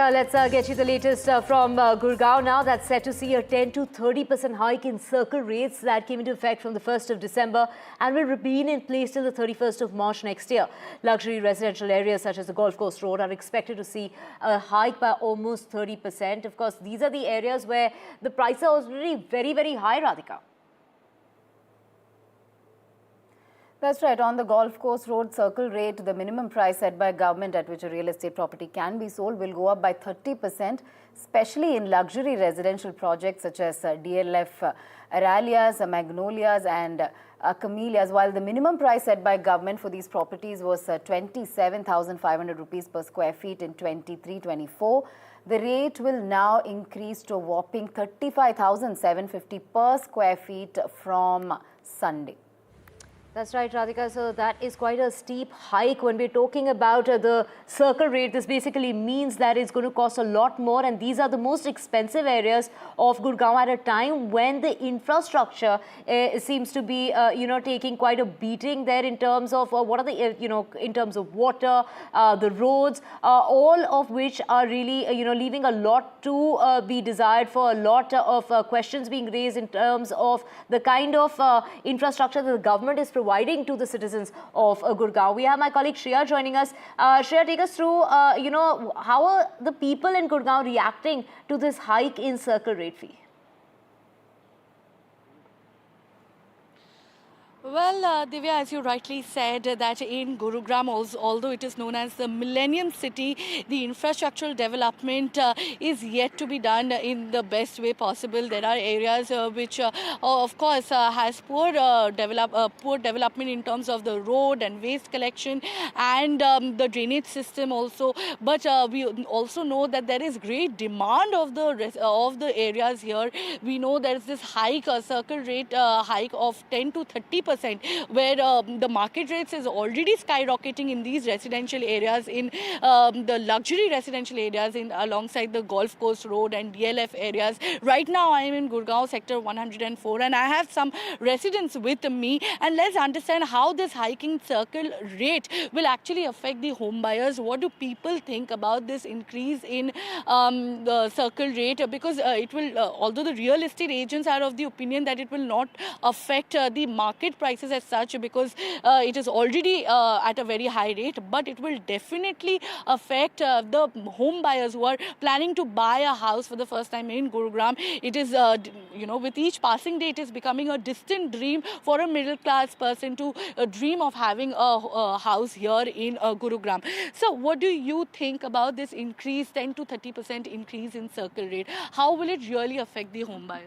Let's get you the latest from Gurugram now. That's set to see a 10 to 30% hike in circle rates that came into effect from the 1st of December and will remain in place till the 31st of March next year. Luxury residential areas such as the Golf Course Road are expected to see a hike by almost 30%. Of course, these are the areas where the prices are already very, very high, Radhika. That's right. On the Golf Course Road circle rate, the minimum price set by government at which a real estate property can be sold will go up by 30%, especially in luxury residential projects such as DLF Aralias, Magnolias and Camellias, while the minimum price set by government for these properties was 27,500 rupees per square feet in 23-24. The rate will now increase to a whopping 35,750 per square feet from Sunday. That's right, Radhika. So that is quite a steep hike. When we're talking about the circle rate, this basically means that it's going to cost a lot more. And these are the most expensive areas of Gurugram at a time when the infrastructure seems to be, taking quite a beating there in terms of what are the, in terms of water, the roads, all of which are really, leaving a lot to be desired, for a lot of questions being raised in terms of the kind of infrastructure that the government is providing to the citizens of Gurugram. We have my colleague Shreya joining us. Shreya, take us through, how are the people in Gurugram reacting to this hike in circle rate fee? Well, Divya, as you rightly said, that in Gurugram, although it is known as the Millennium City, the infrastructural development is yet to be done in the best way possible. There are areas which, of course, has poor development in terms of the road and waste collection and the drainage system also. But we also know that there is great demand of the areas here. We know there is this hike, circle rate hike of 10 to 30%. Where the market rates is already skyrocketing in these residential areas, in the luxury residential areas alongside the Golf Course Road and DLF areas. Right now I am in Gurugram sector 104 and I have some residents with me, and let's understand how this hiking circle rate will actually affect the home buyers. What do people think about this increase in the circle rate? Because it will, although the real estate agents are of the opinion that it will not affect the market prices as such, because it is already at a very high rate, but it will definitely affect the home buyers who are planning to buy a house for the first time in Gurugram. It is, with each passing day, it is becoming a distant dream for a middle class person to dream of having a house here in Gurugram. So what do you think about this increase, 10 to 30% increase in circle rate? How will it really affect the home buyers?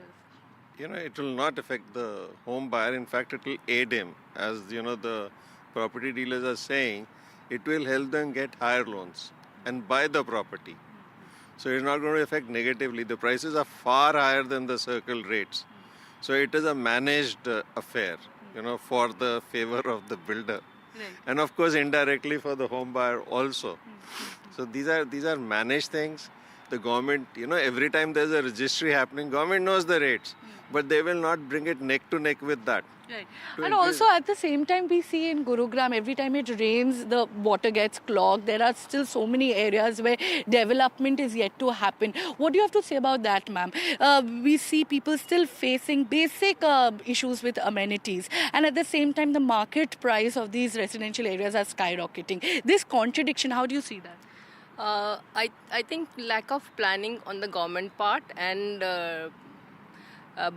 It will not affect the home buyer. In fact, it will aid him. As the property dealers are saying, it will help them get higher loans and buy the property. So it's not going to affect negatively. The prices are far higher than the circle rates. So it is a managed affair, for the favor of the builder. Right. And of course, indirectly for the home buyer also. So these are managed things. The government, every time there's a registry happening, government knows the rates, but they will not bring it neck to neck with that. Right. And also at the same time, we see in Gurugram, every time it rains, the water gets clogged. There are still so many areas where development is yet to happen. What do you have to say about that, ma'am? We see people still facing basic issues with amenities. And at the same time, the market price of these residential areas are skyrocketing. This contradiction, how do you see that? I think lack of planning on the government part and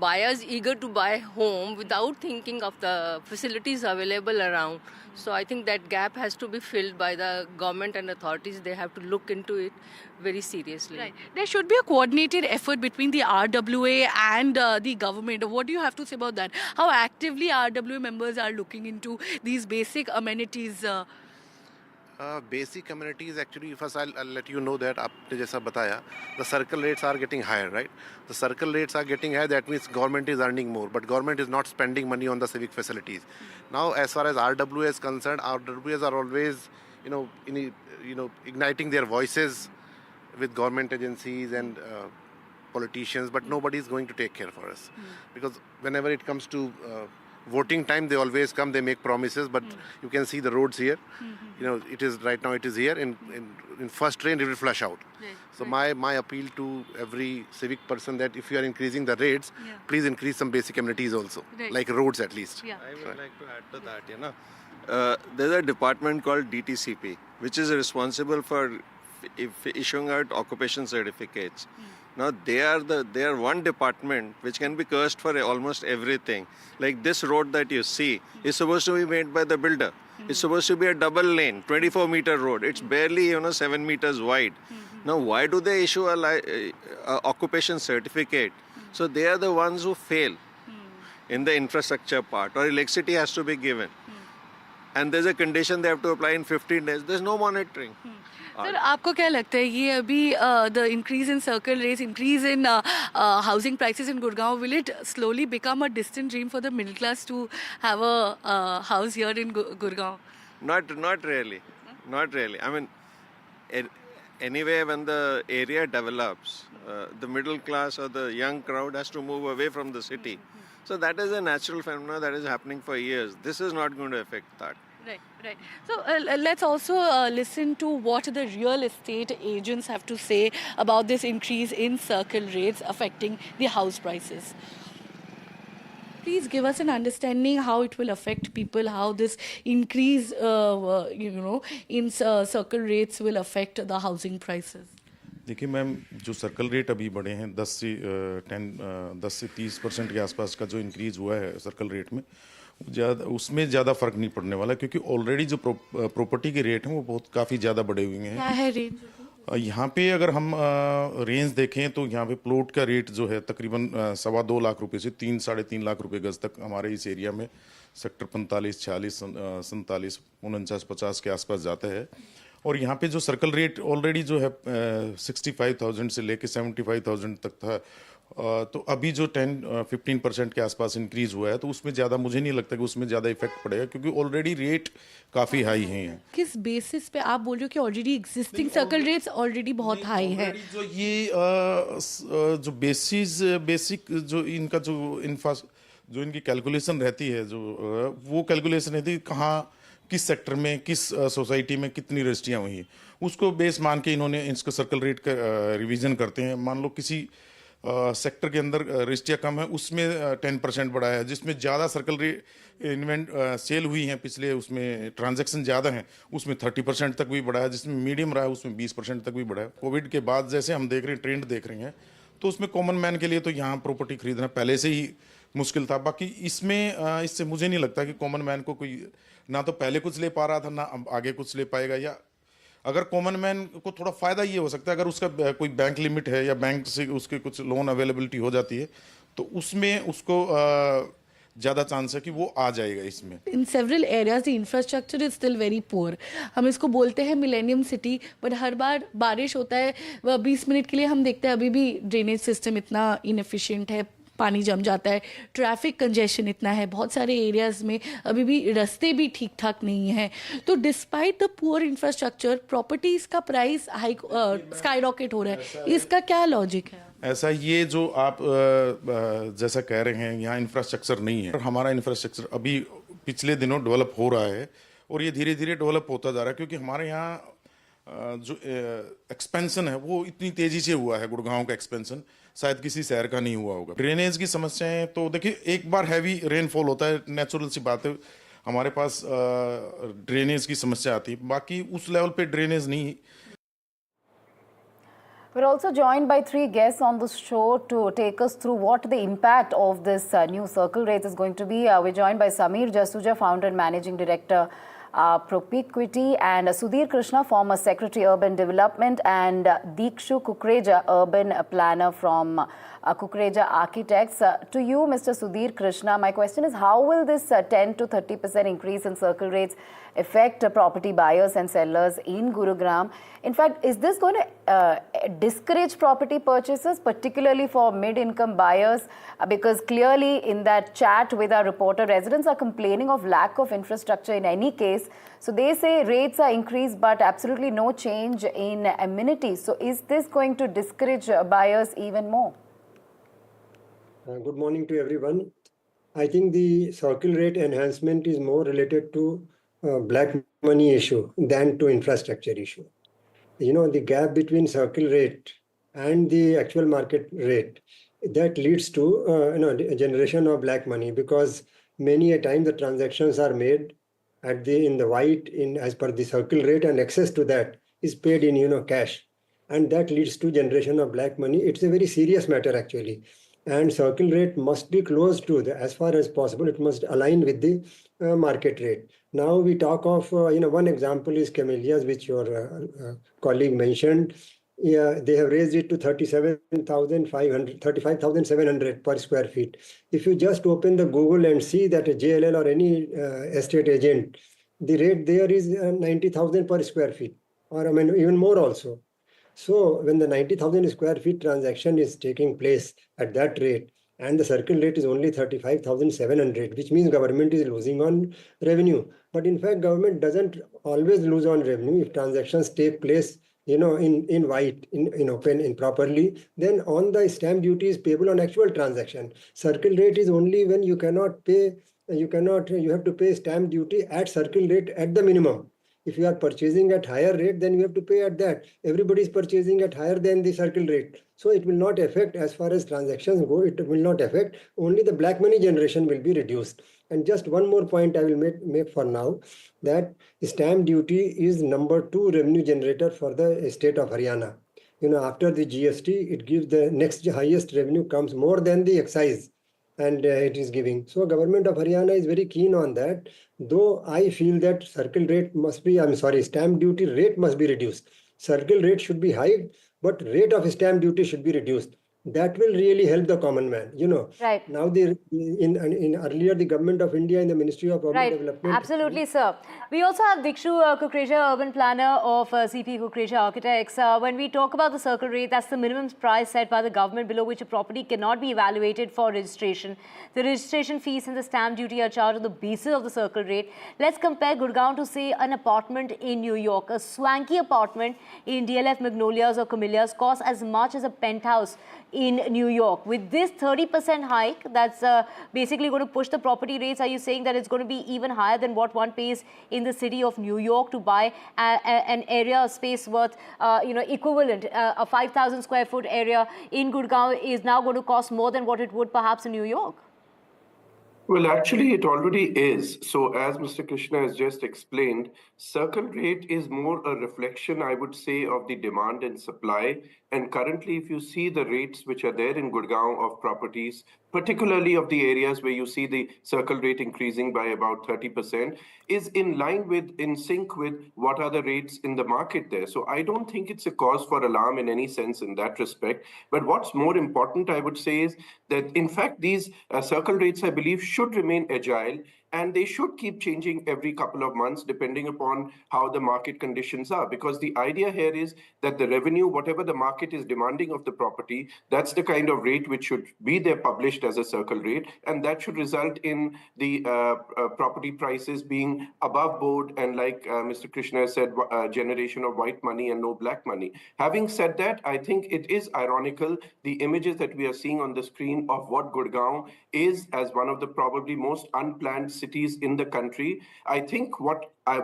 buyers eager to buy home without thinking of the facilities available around. So I think that gap has to be filled by the government and authorities. They have to look into it very seriously. Right. There should be a coordinated effort between the RWA and the government. What do you have to say about that? How actively RWA members are looking into these basic amenities? Basic amenities, actually, first I'll let you know that आपने जैसा बताया, the circle rates are getting higher, right? The circle rates are getting higher, that means government is earning more, but government is not spending money on the civic facilities. Now, as far as RWA is concerned, RWAs are always, igniting their voices with government agencies and politicians, but nobody is going to take care for us. Because whenever it comes to voting time, they always come, they make promises, but you can see the roads here. You know, it is right now, it is here. In first rain, it will flush out. So my appeal to every civic person that if you are increasing the rates, please increase some basic amenities also, like roads at least. Yeah. I would like to add to that, you know. There's a department called DTCP, which is responsible for issuing out occupation certificates. Now they are one department which can be cursed for almost everything. Like this road that you see is supposed to be made by the builder. It's supposed to be a double lane, 24-meter road. It's barely 7 meters wide. Now why do they issue a occupation certificate? So they are the ones who fail in the infrastructure part, or electricity has to be given. And there's a condition they have to apply in 15 days. There's no monitoring. Sir आपको क्या लगता है ये अभी the increase in circle rates increase in housing prices in Gurgaon will it slowly become a distant dream for the middle class to have a house here in Gurgaon Not really. Not really. I mean, anyway, when the area develops, the middle class or the young crowd has to move away from the city. So that is a natural phenomenon that is happening for years. This is not going to affect that. Right. So let's also listen to what the real estate agents have to say about this increase in circle rates affecting the house prices. Please give us an understanding how it will affect people, how this increase, in circle rates will affect the housing prices. देखिए ma'am, जो circle rate अभी बढ़े हैं 10 से 30% के आसपास का जो इंक्रीज़ हुआ है सर्कल रेट में, उसमें ज़्यादा फ़र्क नहीं पड़ने वाला, क्योंकि ऑलरेडी जो प्रॉपर्टी के रेट हैं वो बहुत काफ़ी ज़्यादा बढ़े हुए हैं। क्या है रेंज? यहाँ पे अगर हम रेंज देखें तो यहाँ पे प्लॉट का रेट जो है तकरीबन 2.25 लाख रुपए से 3-3.5 लाख रुपए गज तक हमारे इस एरिया में सेक्टर 45, 46, 47, 49, 50 के आसपास जाता है। और यहाँ पे जो सर्कल रेट ऑलरेडी जो है 65,000 से लेके 75,000 तक था, तो अभी जो 10-15% के आसपास इंक्रीज हुआ है, तो उसमें ज़्यादा मुझे नहीं लगता कि उसमें ज़्यादा इफेक्ट पड़ेगा, क्योंकि ऑलरेडी रेट काफ़ी हाई हैं। किस बेसिस पे आप बोल रहे हो कि already existing circle rates already बहुत हाई हैं? जो ये जो बेसिक जो इनका जो इनकी कैलकुलेशन रहती है, जो वो कैलकुलेशन रहती है कहाँ किस सेक्टर में किस सोसाइटी में कितनी रजिस्ट्रियाँ हुई हैं, उसको बेस मान के इन्होंने इसका सर्कल रेट का रिवीजन करते हैं। मान लो किसी सेक्टर के अंदर रजिस्ट्रियाँ कम है, उसमें 10% बढ़ा है, जिसमें ज़्यादा सर्कल रेट सेल हुई हैं पिछले, उसमें ट्रांजैक्शन ज़्यादा हैं, उसमें 30% तक भी बढ़ा है, जिसमें मीडियम रहा है उसमें 20% तक भी बढ़ा है। कोविड के बाद जैसे हम देख रहे हैं, ट्रेंड देख रहे हैं, तो उसमें कॉमन मैन के लिए तो यहाँ प्रॉपर्टी खरीदना पहले से ही मुश्किल था। बाकी इसमें इससे मुझे नहीं लगता कि कॉमन मैन को कोई ना तो पहले कुछ ले पा रहा था, ना आगे कुछ ले पाएगा। या अगर कॉमन मैन को थोड़ा फ़ायदा ये हो सकता है, अगर उसका कोई बैंक लिमिट है या बैंक से उसके कुछ लोन अवेलेबिलिटी हो जाती है, तो उसमें उसको ज़्यादा चांस है कि वो आ जाएगा इसमें। In several areas the infrastructure is still very poor. हम इसको बोलते हैं मिलेनियम सिटी, बट हर बार बारिश होता है 20 मिनट के लिए हम देखते हैं अभी भी ड्रेनेज सिस्टम इतना इनएफिशिएंट है, पानी जम जाता है, ट्रैफिक कंजेशन इतना है, बहुत सारे एरियाज़ में अभी भी रास्ते भी ठीक ठाक नहीं हैं। तो despite the poor infrastructure properties का प्राइस हाई स्काई रॉकेट हो रहा है, इसका क्या लॉजिक है? ऐसा ये जो आप जैसा कह रहे हैं, यहाँ इंफ्रास्ट्रक्चर नहीं है। हमारा इंफ्रास्ट्रक्चर अभी पिछले दिनों डेवलप हो रहा है, और ये धीरे धीरे डेवलप होता जा रहा है, क्योंकि हमारे यहाँ जो एक्सपेंशन है वो इतनी तेज़ी से हुआ है। गुड़गांव का एक्सपेंशन शायद किसी शहर का नहीं हुआ होगा। ड्रेनेज की समस्याएं तो देखिए, एक बार हैवी रेनफॉल होता है, नेचुरल सी बात है, हमारे पास ड्रेनेज की समस्या आती है, बाकी उस लेवल पे ड्रेनेज नहीं। We're also joined by 3 guests on the show to take us through what the impact of this new circle rates is going to be. We're joined by Sameer Jasuja, founder and managing director, Propiquity, and Sudhir Krishna, former Secretary Urban Development, and Dikshu Kukreja, urban planner from Kukreja Architects. To you, Mr. Sudhir Krishna, my question is, how will this 10 to 30% increase in circle rates affect property buyers and sellers in Gurugram? In fact, is this going to discourage property purchases, particularly for mid-income buyers? Because clearly in that chat with our reporter, residents are complaining of lack of infrastructure in any case. So they say rates are increased, but absolutely no change in amenities. So is this going to discourage buyers even more? Good morning to everyone. I think the circle rate enhancement is more related to black money issue than to infrastructure issue. The gap between circle rate and the actual market rate, that leads to generation of black money, because many a time the transactions are made in the white in as per the circle rate, and access to that is paid in cash, and that leads to generation of black money. It's a very serious matter actually, and circle rate must be close to as far as possible. It must align with the market rate. Now we talk of one example is camellias, which your colleague mentioned. Yeah, they have raised it to 35,700 per square feet. If you just open the Google and see that a JLL or any estate agent, the rate there is 90,000 per square feet, or even more also. So when the 90,000 square feet transaction is taking place at that rate, and the circle rate is only 35,700, which means government is losing on revenue. But in fact, government doesn't always lose on revenue if transactions take place in white, in open, in properly. Then on the stamp duty is payable on actual transaction. Circle rate is only when you have to pay stamp duty at circle rate at the minimum. If you are purchasing at higher rate, then you have to pay at that. Everybody is purchasing at higher than the circle rate. So it will not affect, as far as transactions go, it will not affect. Only the black money generation will be reduced. And just one more point I will make for now, that stamp duty is number 2 revenue generator for the state of Haryana. After the GST, it gives the next highest revenue, comes more than the excise, and it is giving. So government of Haryana is very keen on that, though I feel that stamp duty rate must be reduced. Circle rate should be high, but rate of stamp duty should be reduced. That will really help the common man. Right. Now in earlier the government of India in the Ministry of Urban Development. Absolutely, sir. We also have Dikshu Kukreja, urban planner of CP Kukreja Architects. When we talk about the circle rate, that's the minimum price set by the government below which a property cannot be evaluated for registration. The registration fees and the stamp duty are charged on the basis of the circle rate. Let's compare Gurugram to, say, an apartment in New York. A swanky apartment in DLF Magnolias or Camellias costs as much as a penthouse in New York. With this 30% hike, that's basically going to push the property rates. Are you saying that it's going to be even higher than what one pays in the city of New York to buy an area of space worth, equivalent, a 5,000 square foot area in Gurugram is now going to cost more than what it would perhaps in New York? Well, actually, it already is. So as Mr. Krishna has just explained, circle rate is more a reflection, I would say, of the demand and supply. And currently, if you see the rates which are there in Gurugram of properties, particularly of the areas where you see the circle rate increasing by about 30%, is in sync with what are the rates in the market there. So I don't think it's a cause for alarm in any sense in that respect. But what's more important, I would say, is that in fact, these circle rates, I believe, should remain agile, and they should keep changing every couple of months depending upon how the market conditions are. Because the idea here is that the revenue, whatever the market is demanding of the property, that's the kind of rate which should be there published as a circle rate. And that should result in the property prices being above board and, like Mr. Krishna said, generation of white money and no black money. Having said that, I think it is ironical, the images that we are seeing on the screen of what Gurugram is as one of the probably most unplanned cities in the country. I think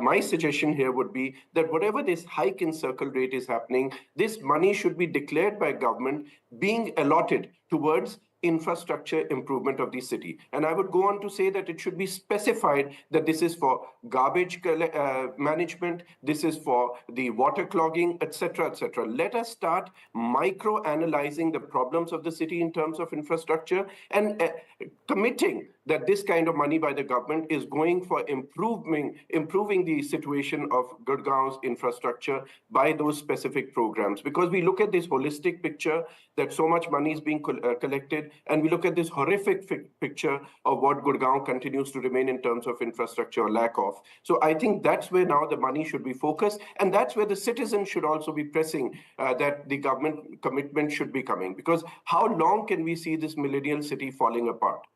my suggestion here would be that whatever this hike in circle rate is happening, this money should be declared by government being allotted towards infrastructure improvement of the city. And I would go on to say that it should be specified that this is for garbage management, this is for the water clogging, etc., etc. Let us start micro-analyzing the problems of the city in terms of infrastructure and committing that this kind of money by the government is going for improving the situation of Gurgaon's infrastructure by those specific programs. Because we look at this holistic picture that so much money is being collected, and we look at this horrific picture of what Gurgaon continues to remain in terms of infrastructure or lack of. So I think that's where now the money should be focused, and that's where the citizens should also be pressing that the government commitment should be coming. Because how long can we see this millennial city falling apart?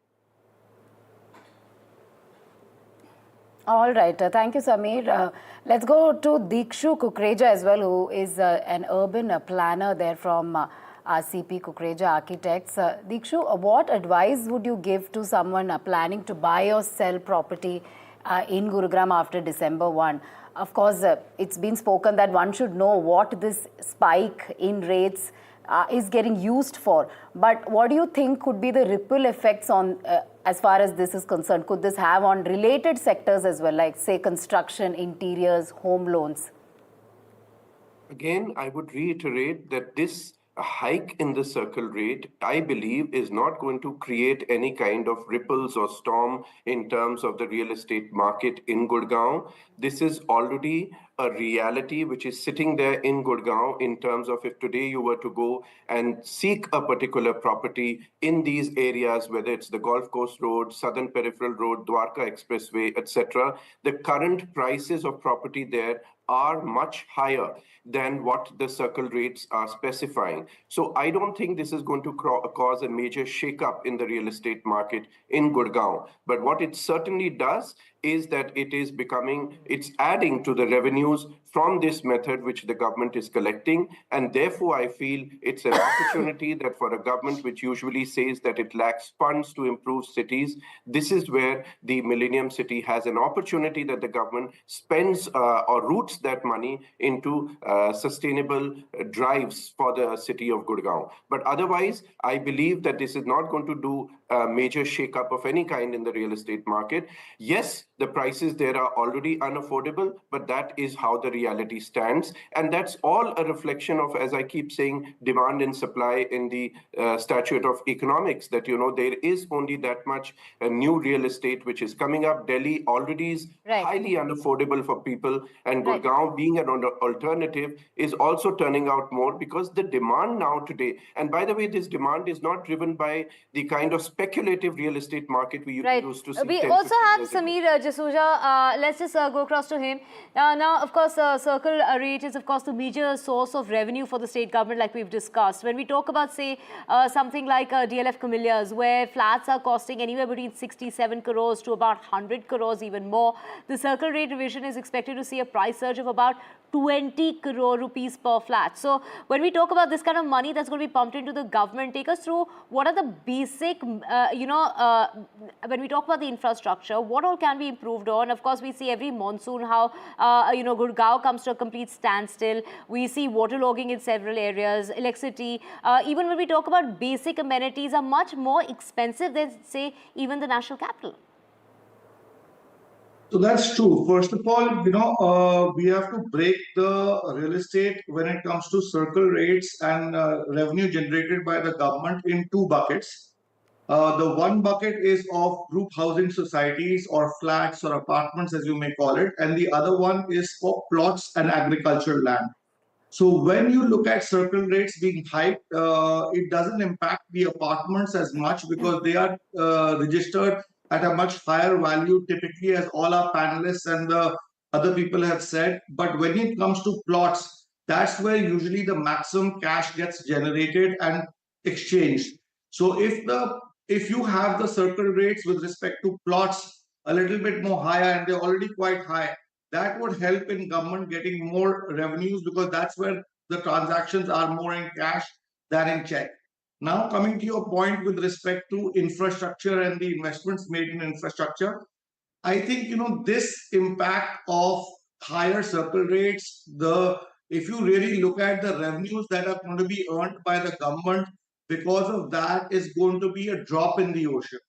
All right. Thank you, Samir. Let's go to Dikshu Kukreja as well, who is an urban planner there from CP Kukreja Architects. Dikshu, what advice would you give to someone planning to buy or sell property in Gurugram after December 1? Of course, it's been spoken that one should know what this spike in rates is getting used for. But what do you think could be the ripple effects on, as far as this is concerned? Could this have on related sectors as well, like say construction, interiors, home loans? Again, I would reiterate that this hike in the circle rate, I believe, is not going to create any kind of ripples or storm in terms of the real estate market in Gurgaon. This is already a reality which is sitting there in Gurgaon in terms of if today you were to go and seek a particular property in these areas, whether it's the Golf Course Road, Southern Peripheral Road, Dwarka Expressway, etc., the current prices of property there are much higher than what the circle rates are specifying. So I don't think this is going to cause a major shakeup in the real estate market in Gurgaon. But what it certainly does is that it's adding to the revenues from this method which the government is collecting. And therefore, I feel it's an opportunity that for a government which usually says that it lacks funds to improve cities, this is where the Millennium City has an opportunity that the government spends or routes that money into sustainable drives for the city of Gurgaon. But otherwise, I believe that this is not going to do a major shakeup of any kind in the real estate market. Yes, the prices there are already unaffordable, but that is how the reality stands. And that's all a reflection of, as I keep saying, demand and supply in the statute of economics, that, there is only that much new real estate which is coming up. Delhi already is highly unaffordable for people, and Gurgaon being an alternative is also turning out more because the demand now today, and by the way, this demand is not driven by the kind of speculative real estate market we used to see. We also have Sameer Jasuja. Let's just go across to him. Now, of course, circle rate is, of course, the major source of revenue for the state government, like we've discussed. When we talk about, say, something like DLF Camellias, where flats are costing anywhere between 67 crores to about 100 crores, even more, the circle rate revision is expected to see a price surge of about 20 crore rupees per flat. So when we talk about this kind of money that's going to be pumped into the government, take us through what are the basic, when we talk about the infrastructure, what all can be improved on? Of course, we see every monsoon how, Gurgaon comes to a complete standstill. We see waterlogging in several areas, electricity. Even when we talk about basic amenities are much more expensive than, say, even the national capital. So that's true. First of all, we have to break the real estate when it comes to circle rates and revenue generated by the government in two buckets. The one bucket is of group housing societies or flats or apartments, as you may call it, and the other one is for plots and agricultural land. So when you look at circle rates being hiked, it doesn't impact the apartments as much because they are registered at a much higher value, typically, as all our panelists and the other people have said. But when it comes to plots, that's where usually the maximum cash gets generated and exchanged. So if you have the circle rates with respect to plots a little bit more higher, and they're already quite high, that would help in government getting more revenues because that's where the transactions are more in cash than in check. Now, coming to your point with respect to infrastructure and the investments made in infrastructure, I think, this impact of higher circle rates, if you really look at the revenues that are going to be earned by the government because of that, is going to be a drop in the ocean.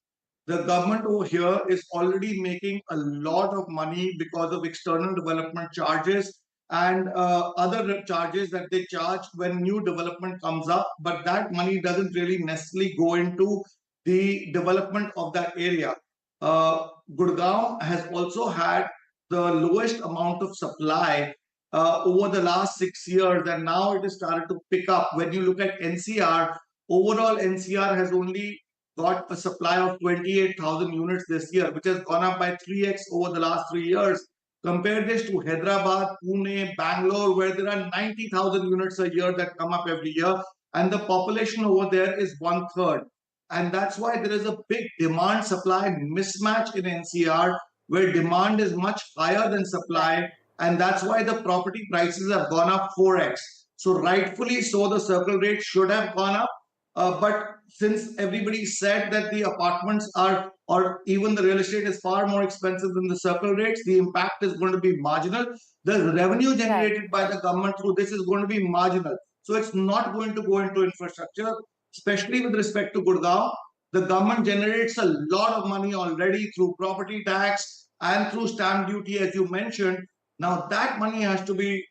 The government over here is already making a lot of money because of external development charges and other charges that they charge when new development comes up, but that money doesn't really necessarily go into the development of that area. Gurgaon has also had the lowest amount of supply over the last 6 years, and now it has started to pick up. When you look at NCR, overall NCR has only got a supply of 28,000 units this year, which has gone up by 3x over the last 3 years. Compare this to Hyderabad, Pune, Bangalore, where there are 90,000 units a year that come up every year, and the population over there is 1/3. And that's why there is a big demand-supply mismatch in NCR, where demand is much higher than supply, and that's why the property prices have gone up 4x. So rightfully so, the circle rate should have gone up. But since everybody said that the apartments are, or even the real estate is far more expensive than the circle rates, the impact is going to be marginal. The revenue generated by the government through this is going to be marginal. So it's not going to go into infrastructure, especially with respect to Gurgaon. The government generates a lot of money already through property tax and through stamp duty, as you mentioned. Now that money has to be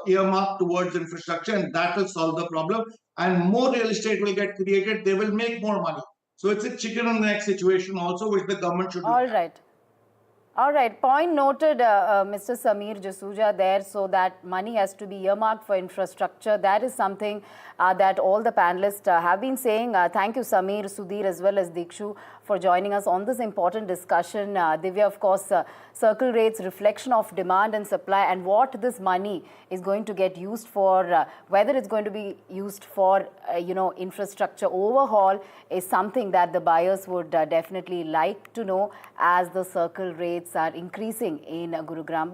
earmarked towards infrastructure, and that will solve the problem. And more real estate will get created. They will make more money. So it's a chicken and egg situation also, which the government should look All at. right. All right, point noted, Mr. Sameer Jasuja there, so that money has to be earmarked for infrastructure. That is something that all the panelists have been saying. Thank you, Sameer, Sudhir, as well as Dikshu, for joining us on this important discussion. Divya, of course, circle rates, reflection of demand and supply, and what this money is going to get used for, whether it's going to be used for, infrastructure overhaul, is something that the buyers would definitely like to know as the circle rates are increasing in Gurugram.